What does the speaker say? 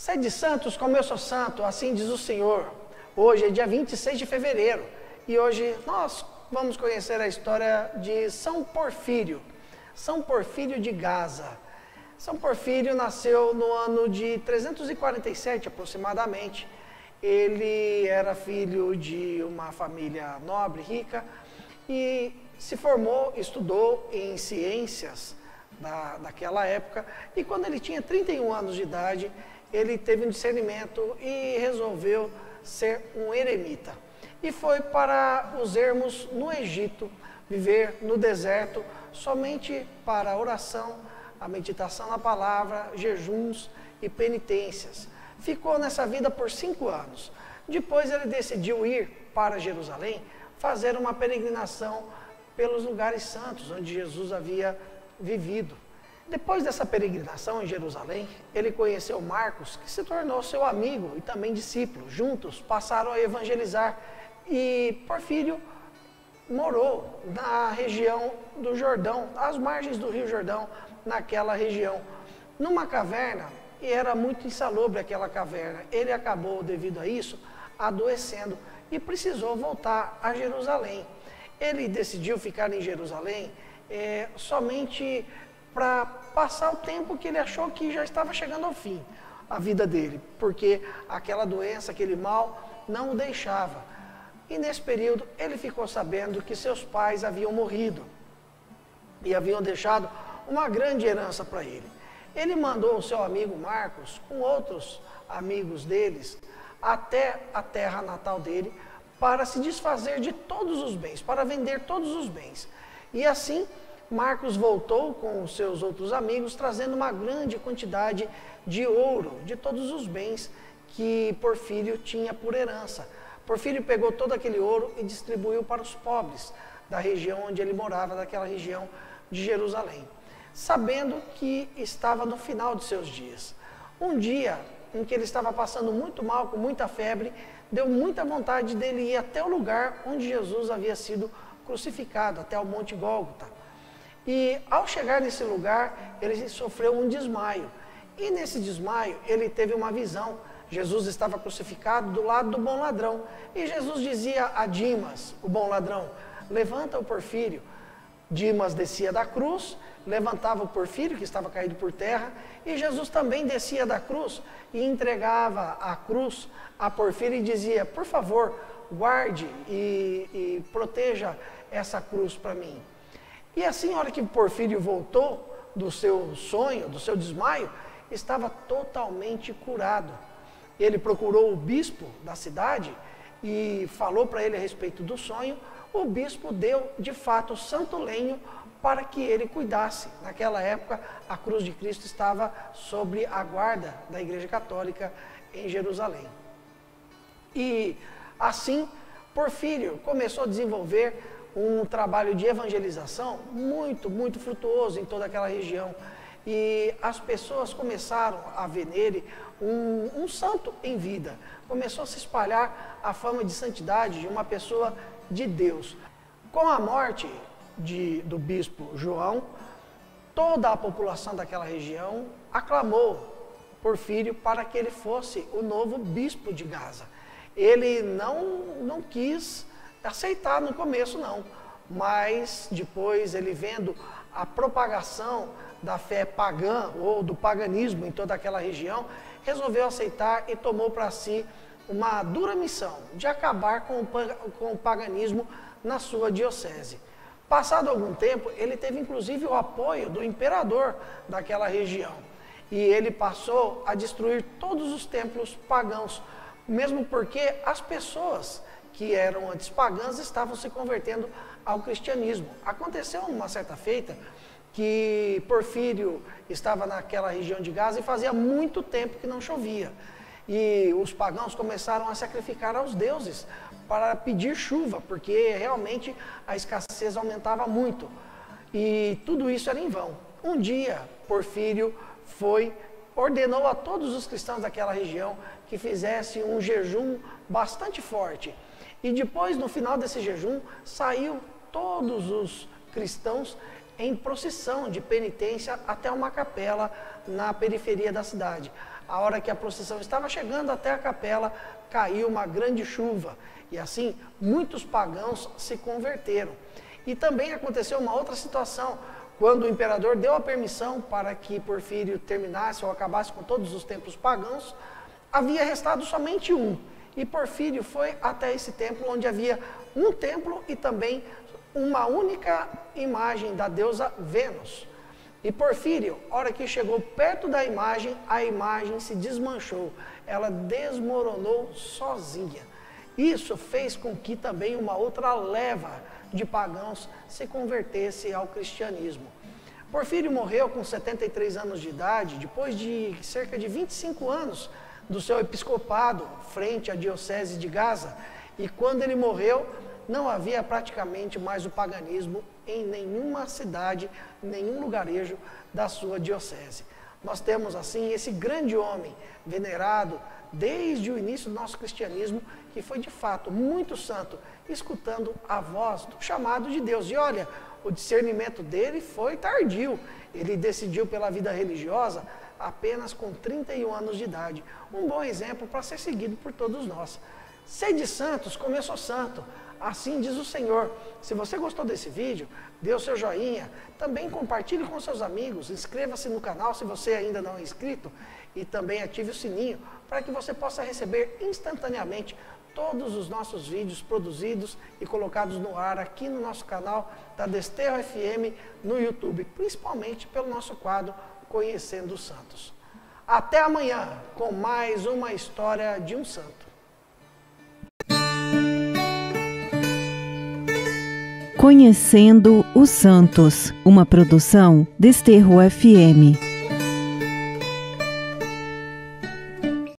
Sede santos como eu sou santo, assim diz o Senhor. Hoje é dia 26 de fevereiro e hoje nós vamos conhecer a história de São Porfírio. São Porfírio de Gaza. São Porfírio nasceu no ano de 347 aproximadamente. Ele era filho de uma família nobre, rica, e se formou, estudou em ciências daquela época, e quando ele tinha 31 anos de idade, ele teve um discernimento e resolveu ser um eremita. E foi para os ermos no Egito, viver no deserto, somente para a oração, a meditação na palavra, jejuns e penitências. Ficou nessa vida por 5 anos. Depois ele decidiu ir para Jerusalém, fazer uma peregrinação pelos lugares santos, onde Jesus havia vivido. Depois dessa peregrinação em Jerusalém, ele conheceu Marcos, que se tornou seu amigo e também discípulo. Juntos passaram a evangelizar e Porfírio morou na região do Jordão, às margens do Rio Jordão, naquela região, numa caverna, e era muito insalubre aquela caverna. Ele acabou, devido a isso, adoecendo e precisou voltar a Jerusalém. Ele decidiu ficar em Jerusalém somente para passar o tempo que ele achou que já estava chegando ao fim, a vida dele, porque aquela doença, aquele mal, não o deixava. E nesse período ele ficou sabendo que seus pais haviam morrido e haviam deixado uma grande herança para ele. Ele mandou o seu amigo Marcos, com outros amigos deles, até a terra natal dele, para se desfazer de todos os bens, para vender todos os bens. E assim, Marcos voltou com os seus outros amigos, trazendo uma grande quantidade de ouro, de todos os bens que Porfírio tinha por herança. Porfírio pegou todo aquele ouro e distribuiu para os pobres da região onde ele morava, daquela região de Jerusalém, sabendo que estava no final de seus dias. Um dia em que ele estava passando muito mal, com muita febre, deu muita vontade dele ir até o lugar onde Jesus havia sido crucificado, até o Monte Gólgota. E ao chegar nesse lugar, ele sofreu um desmaio. E nesse desmaio, ele teve uma visão. Jesus estava crucificado do lado do bom ladrão. E Jesus dizia a Dimas, o bom ladrão: levanta o Porfírio. Dimas descia da cruz, levantava o Porfírio, que estava caído por terra, e Jesus também descia da cruz e entregava a cruz a Porfírio e dizia: por favor, guarde e proteja essa cruz para mim. E assim, na hora que Porfírio voltou do seu sonho, do seu desmaio, estava totalmente curado. Ele procurou o bispo da cidade e falou para ele a respeito do sonho. O bispo deu, de fato, santo lenho para que ele cuidasse. Naquela época, a cruz de Cristo estava sob a guarda da Igreja Católica em Jerusalém. E assim, Porfírio começou a desenvolver um trabalho de evangelização muito frutuoso em toda aquela região. E as pessoas começaram a ver nele um santo em vida. Começou a se espalhar a fama de santidade de uma pessoa de Deus. Com a morte do bispo João, toda a população daquela região aclamou Porfírio para que ele fosse o novo bispo de Gaza. Ele não quis aceitar no começo não, mas depois ele, vendo a propagação da fé pagã ou do paganismo em toda aquela região, resolveu aceitar e tomou para si uma dura missão de acabar com o paganismo na sua diocese. Passado algum tempo, ele teve inclusive o apoio do imperador daquela região. E ele passou a destruir todos os templos pagãos, mesmo porque as pessoas que eram antes pagãs estavam se convertendo ao cristianismo. Aconteceu uma certa feita que Porfírio estava naquela região de Gaza e fazia muito tempo que não chovia. E os pagãos começaram a sacrificar aos deuses para pedir chuva, porque realmente a escassez aumentava muito. E tudo isso era em vão. Um dia, Porfírio ordenou a todos os cristãos daquela região que fizessem um jejum bastante forte. E depois, no final desse jejum, saiu todos os cristãos em procissão de penitência até uma capela na periferia da cidade. A hora que a procissão estava chegando até a capela, caiu uma grande chuva e assim muitos pagãos se converteram. E também aconteceu uma outra situação, quando o imperador deu a permissão para que Porfírio terminasse ou acabasse com todos os templos pagãos, havia restado somente um. E Porfírio foi até esse templo onde havia um templo e também uma única imagem da deusa Vênus. E Porfírio, a hora que chegou perto da imagem, a imagem se desmanchou, ela desmoronou sozinha. Isso fez com que também uma outra leva de pagãos se convertesse ao cristianismo. Porfírio morreu com 73 anos de idade, depois de cerca de 25 anos do seu episcopado frente à diocese de Gaza, e quando ele morreu, não havia praticamente mais o paganismo em nenhuma cidade, nenhum lugarejo da sua diocese. Nós temos assim esse grande homem venerado desde o início do nosso cristianismo, que foi de fato muito santo, escutando a voz do chamado de Deus. E olha, o discernimento dele foi tardio. Ele decidiu pela vida religiosa apenas com 31 anos de idade. Um bom exemplo para ser seguido por todos nós. Sede santos, como eu sou santo. Assim diz o Senhor. Se você gostou desse vídeo, dê o seu joinha. Também compartilhe com seus amigos. Inscreva-se no canal se você ainda não é inscrito. E também ative o sininho para que você possa receber instantaneamente todos os nossos vídeos produzidos e colocados no ar aqui no nosso canal da Desterro FM no YouTube, principalmente pelo nosso quadro Conhecendo os Santos. Até amanhã com mais uma história de um santo. Conhecendo os Santos, uma produção Desterro FM.